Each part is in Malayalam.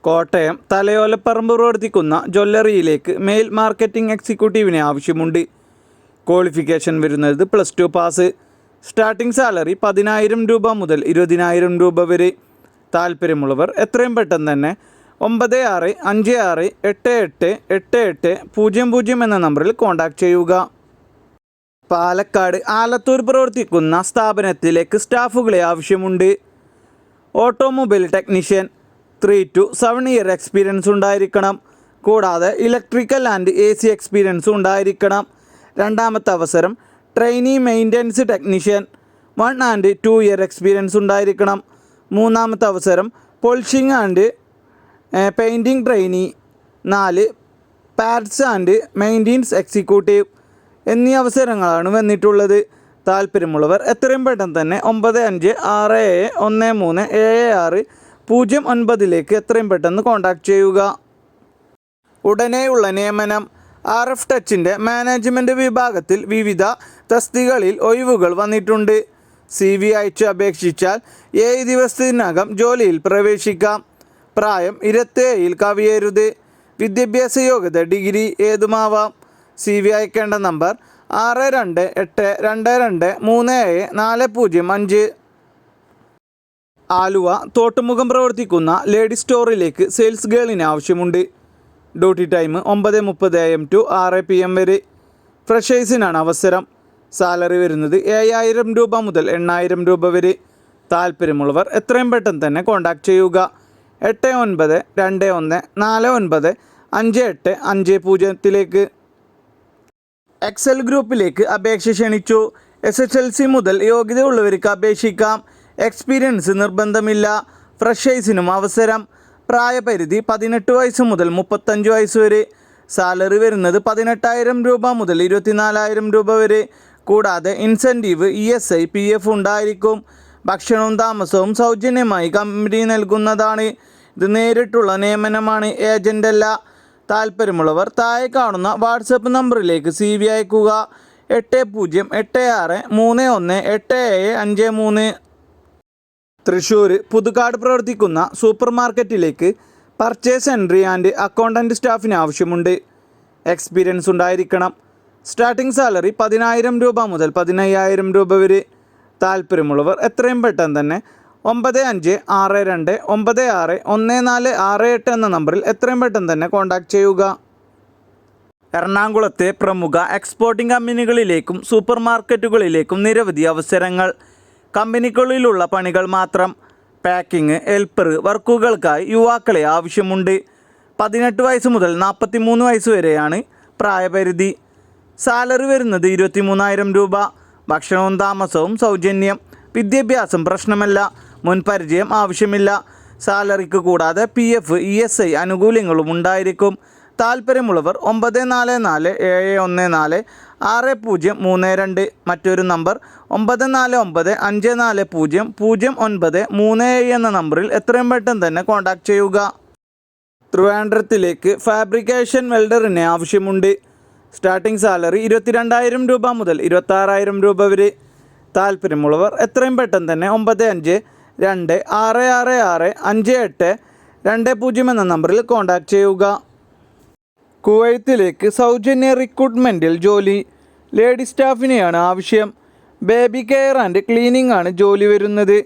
കോട്ടയം തലയോലപ്പറമ്പ് പ്രവർത്തിക്കുന്ന ജ്വല്ലറിയിലേക്ക് മെയിൽ മാർക്കറ്റിംഗ് എക്സിക്യൂട്ടീവിനെ ആവശ്യമുണ്ട്. ക്വാളിഫിക്കേഷൻ വരുന്നത് +2 പാസ്. സ്റ്റാർട്ടിംഗ് സാലറി 10,000 രൂപ മുതൽ 20,000 രൂപ വരെ. താല്പര്യമുള്ളവർ എത്രയും പെട്ടെന്ന് തന്നെ 9656888800 എന്ന നമ്പറിൽ കോൺടാക്റ്റ് ചെയ്യുക. പാലക്കാട് ആലത്തൂർ പ്രവർത്തിക്കുന്ന സ്ഥാപനത്തിലേക്ക് സ്റ്റാഫുകളെ ആവശ്യമുണ്ട്. Automobile technician 3 to 7 year experience ഉണ്ടായിരിക്കണം. കൂടാതെ ഇലക്ട്രിക്കൽ ആൻഡ് AC എക്സ്പീരിയൻസ് ഉണ്ടായിരിക്കണം. രണ്ടാമത്തെ അവസരം trainee maintenance technician 1 and 2 year experience ഉണ്ടായിരിക്കണം. മൂന്നാമത്തെ അവസരം polishing and painting trainee 4 parts and maintenance executive എന്നീ അവസരങ്ങളാണ് വന്നിട്ടുള്ളത്. താല്പര്യമുള്ളവർ എത്രയും പെട്ടെന്ന് തന്നെ 9567137609 എത്രയും പെട്ടെന്ന് കോൺടാക്റ്റ് ചെയ്യുക. ഉടനെയുള്ള നിയമനം. RF ടച്ചിൻ്റെ മാനേജ്മെൻറ്റ് വിഭാഗത്തിൽ വിവിധ തസ്തികകളിൽ ഒഴിവുകൾ വന്നിട്ടുണ്ട്. CV അയച്ച് അപേക്ഷിച്ചാൽ 7 ദിവസത്തിനകം ജോലിയിൽ പ്രവേശിക്കാം. പ്രായം 27 കവിയരുത്. വിദ്യാഭ്യാസ യോഗ്യത ഡിഗ്രി ഏതുമാവാം. CV അയക്കേണ്ട നമ്പർ 6222237405. ആലുവ തോട്ടുമുഖം പ്രവർത്തിക്കുന്ന ലേഡി സ്റ്റോറിലേക്ക് സെയിൽസ് ഗേളിന് ആവശ്യമുണ്ട്. Duty time 9:30 AM to 6 PM വരെ. ഫ്രഷേഴ്സിനാണ് അവസരം. സാലറി വരുന്നത് 7,000 രൂപ മുതൽ 8,000 രൂപ വരെ. താല്പര്യമുള്ളവർ എത്രയും പെട്ടെന്ന് തന്നെ കോൺടാക്റ്റ് ചെയ്യുക. 8921495850 എക്സൽ ഗ്രൂപ്പിലേക്ക് അപേക്ഷ ക്ഷണിച്ചു. SSLC മുതൽ യോഗ്യതയുള്ളവർക്ക് അപേക്ഷിക്കാം. എക്സ്പീരിയൻസ് നിർബന്ധമില്ല. ഫ്രഷേഴ്സിനും അവസരം. പ്രായപരിധി 18 വയസ്സ് മുതൽ 35 വയസ്സ് വരെ. സാലറി വരുന്നത് 18,000 രൂപ മുതൽ 24,000 രൂപ വരെ. കൂടാതെ ഇൻസെൻറ്റീവ് ESI PF ഉണ്ടായിരിക്കും. ഭക്ഷണവും താമസവും സൗജന്യമായി കമ്പനി നൽകുന്നതാണ്. ഇത് നേരിട്ടുള്ള നിയമനമാണ്, ഏജൻ്റ് അല്ല. താല്പര്യമുള്ളവർ താഴെ കാണുന്ന വാട്സപ്പ് നമ്പറിലേക്ക് CV അയക്കുക. 8086318753. തൃശ്ശൂർ പുതുക്കാട് പ്രവർത്തിക്കുന്ന സൂപ്പർ മാർക്കറ്റിലേക്ക് പർച്ചേസ് എൻട്രി ആൻഡ് അക്കൗണ്ടൻറ്റ് സ്റ്റാഫിന് ആവശ്യമുണ്ട്. എക്സ്പീരിയൻസ് ഉണ്ടായിരിക്കണം. സ്റ്റാർട്ടിംഗ് സാലറി 10,000 രൂപ മുതൽ 15,000 രൂപ വരെ. താല്പര്യമുള്ളവർ എത്രയും പെട്ടെന്ന് തന്നെ 9562961468 എന്ന നമ്പറിൽ എത്രയും പെട്ടെന്ന് തന്നെ കോൺടാക്റ്റ് ചെയ്യുക. എറണാകുളത്തെ പ്രമുഖ എക്സ്പോർട്ടിംഗ് കമ്പനികളിലേക്കും സൂപ്പർ മാർക്കറ്റുകളിലേക്കും നിരവധി അവസരങ്ങൾ. കമ്പനികളിലുള്ള പണികൾ മാത്രം. പാക്കിംഗ്, ഹെൽപ്പർ വർക്കുകൾക്കായി യുവാക്കളെ ആവശ്യമുണ്ട്. 18 വയസ്സ് മുതൽ 43 വയസ്സ് വരെയാണ് പ്രായപരിധി. സാലറി വരുന്നത് 23,000 രൂപ. ഭക്ഷണവും താമസവും സൗജന്യം. വിദ്യാഭ്യാസം പ്രശ്നമല്ല. മുൻപരിചയം ആവശ്യമില്ല. സാലറിക്ക് കൂടാതെ PF ESI ആനുകൂല്യങ്ങളും ഉണ്ടായിരിക്കും. താല്പര്യമുള്ളവർ 9497146032. മറ്റൊരു നമ്പർ 9495400937 എന്ന നമ്പറിൽ എത്രയും പെട്ടെന്ന് തന്നെ കോൺടാക്റ്റ് ചെയ്യുക. ട്രിവാൻഡ്രത്തിലേക്ക് ഫാബ്രിക്കേഷൻ വെൽഡറിനെ ആവശ്യമുണ്ട്. സ്റ്റാർട്ടിംഗ് സാലറി 22,000 രൂപ മുതൽ 26,000 രൂപ വരെ. താല്പര്യമുള്ളവർ എത്രയും പെട്ടെന്ന് തന്നെ 9526665820 എന്ന നമ്പറിൽ കോൺടാക്റ്റ് ചെയ്യുക. കുവൈത്തിലേക്ക് സൗജന്യ റിക്രൂട്ട്മെൻറ്റിൽ ജോലി. ലേഡി സ്റ്റാഫിനെയാണ് ആവശ്യം. ബേബി കെയർ ആൻഡ് ക്ലീനിങ് ആണ് ജോലി വരുന്നത്.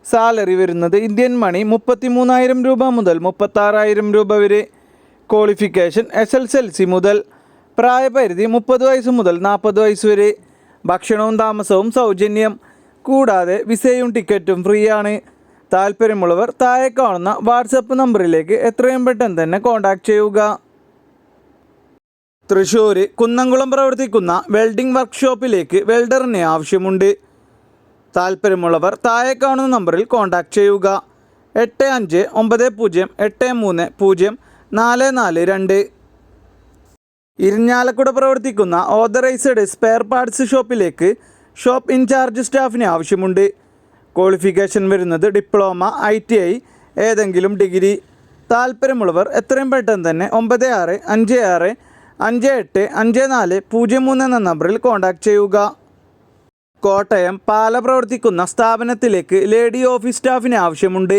സാലറി വരുന്നത് ഇന്ത്യൻ മണി 33,000 രൂപ മുതൽ 36,000 രൂപ വരെ. ക്വാളിഫിക്കേഷൻ SSLC മുതൽ. പ്രായപരിധി 30 വയസ്സ് മുതൽ 40 വയസ്സ് വരെ. ഭക്ഷണവും താമസവും സൗജന്യം. കൂടാതെ വിസയും ടിക്കറ്റും ഫ്രീ ആണ്. താല്പര്യമുള്ളവർ താഴെ കാണുന്ന വാട്സപ്പ് നമ്പറിലേക്ക് എത്രയും പെട്ടെന്ന് തന്നെ കോൺടാക്റ്റ് ചെയ്യുക. തൃശ്ശൂർ കുന്നംകുളം പ്രവർത്തിക്കുന്ന വെൽഡിംഗ് വർക്ക്ഷോപ്പിലേക്ക് വെൽഡറിനെ ആവശ്യമുണ്ട്. താല്പര്യമുള്ളവർ താഴെ കാണുന്ന നമ്പറിൽ കോൺടാക്റ്റ് ചെയ്യുക. 8590830442. ഇരിഞ്ഞാലക്കുട പ്രവർത്തിക്കുന്ന ഓതറൈസ്ഡ് സ്പെയർ പാർട്സ് ഷോപ്പിലേക്ക് ഷോപ്പ് ഇൻചാർജ് സ്റ്റാഫിന് ആവശ്യമുണ്ട്. ക്വാളിഫിക്കേഷൻ വരുന്നത് ഡിപ്ലോമ, ITI ഏതെങ്കിലും ഡിഗ്രി. താല്പര്യമുള്ളവർ എത്രയും പെട്ടെന്ന് തന്നെ 9656585403 എന്ന നമ്പറിൽ കോൺടാക്റ്റ് ചെയ്യുക. കോട്ടയം പാല പ്രവർത്തിക്കുന്ന സ്ഥാപനത്തിലേക്ക് ലേഡി ഓഫീസ് സ്റ്റാഫിന് ആവശ്യമുണ്ട്.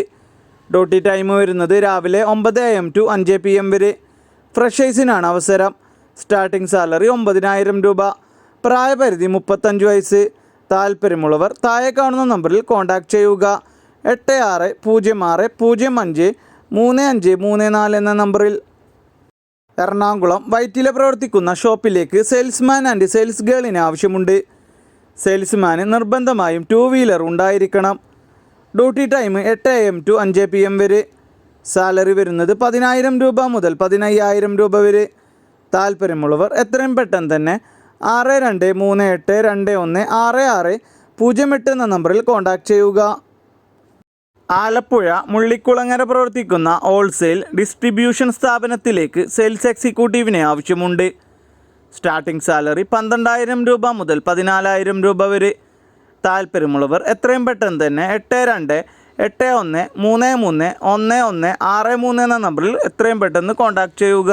ഡ്യൂട്ടി ടൈം വരുന്നത് രാവിലെ 9 AM to 5 PM വരെ. ഫ്രഷേഴ്സിനാണ് അവസരം. സ്റ്റാർട്ടിംഗ് സാലറി 9,000 രൂപ. പ്രായപരിധി 35 വയസ്സ്. താല്പര്യമുള്ളവർ താഴെ കാണുന്ന നമ്പറിൽ കോൺടാക്റ്റ് ചെയ്യുക. 8606053534 എന്ന നമ്പറിൽ. എറണാകുളം വൈറ്റില പ്രവർത്തിക്കുന്ന ഷോപ്പിലേക്ക് സെയിൽസ്മാൻ ആൻഡ് സെയിൽസ് ഗേളിന് ആവശ്യമുണ്ട്. സെയിൽസ്മാന് നിർബന്ധമായും 2 വീലർ ഉണ്ടായിരിക്കണം. Duty time 8 AM to 5 PM വരെ. സാലറി വരുന്നത് 10,000 രൂപ മുതൽ 15,000 രൂപ വരെ. താല്പര്യമുള്ളവർ എത്രയും പെട്ടെന്ന് തന്നെ 6238216608 എന്ന നമ്പറിൽ കോൺടാക്റ്റ് ചെയ്യുക. ആലപ്പുഴ മുള്ളിക്കുളങ്ങര പ്രവർത്തിക്കുന്ന ഹോൾസെയിൽ ഡിസ്ട്രിബ്യൂഷൻ സ്ഥാപനത്തിലേക്ക് സെയിൽസ് എക്സിക്യൂട്ടീവിനെ ആവശ്യമുണ്ട്. സ്റ്റാർട്ടിംഗ് സാലറി 12,000 രൂപ മുതൽ 14,000 രൂപ വരെ. താല്പര്യമുള്ളവർ എത്രയും പെട്ടെന്ന് തന്നെ 8281331163 എന്ന നമ്പറിൽ എത്രയും പെട്ടെന്ന് കോൺടാക്റ്റ് ചെയ്യുക.